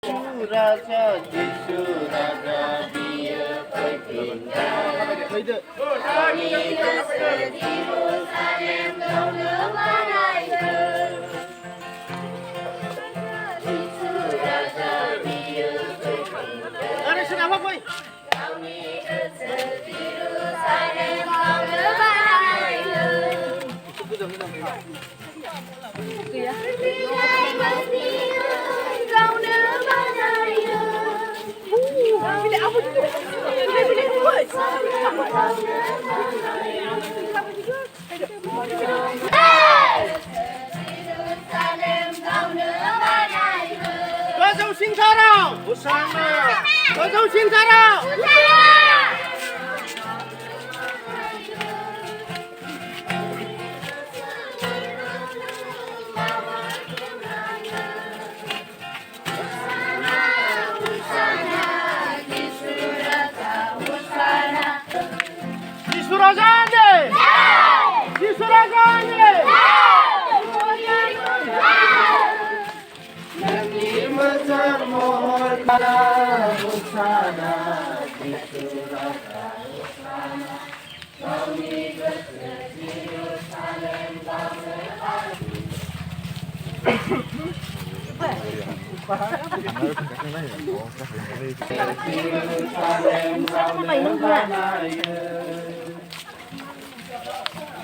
Raja Jisu Raja Dia bertinggal kami kesedi Yerusalem kau lemahaikan Jisu Raja Dia bertinggal kami kesedi Yerusalem kau lemahaikan Bertinggal bertinggal kau歌奏新茶了，不上了，歌奏新茶了，不上了。Surajane! Di Surajane! Nami mazhar mohor kala usana di Surajane usana kami kesedi Yerusalem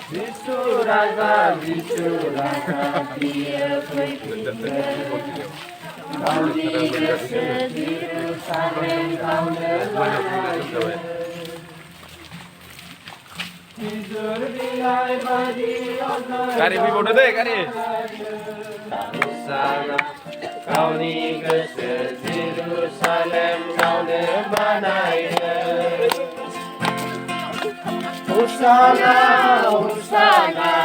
Jisu Raja Dia bertinggal kami kesedi Yerusalem kau lemahaikan tidur bilai badi Kari ibu deh kari sana kau ni kesedi Yerusalem kau lemahaikan Usana, usana,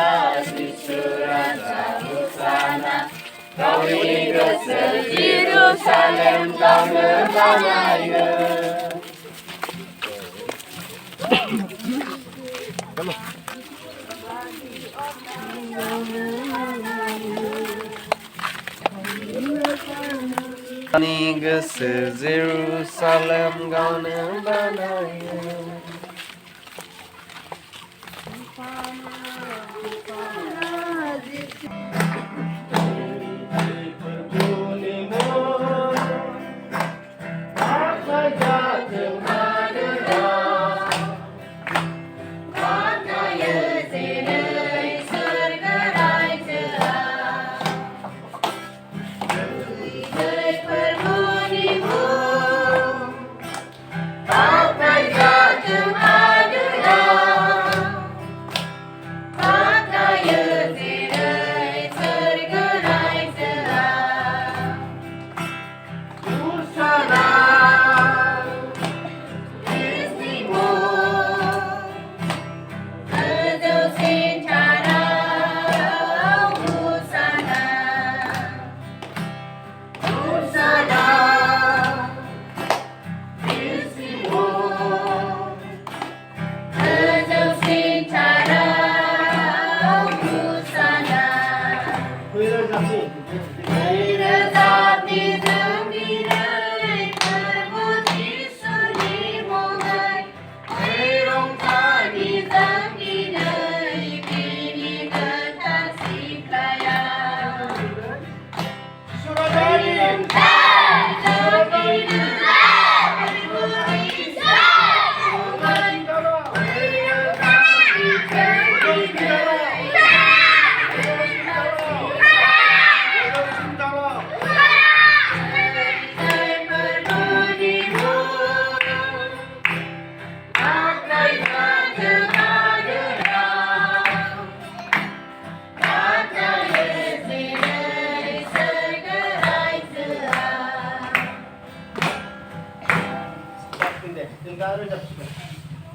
Jisu Raja usana kau ni kesedi Yerusalem kau lemahaikan Ni kesedi Yerusalem kau lemahaikan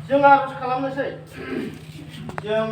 जों आर'ज खालामनोसै जों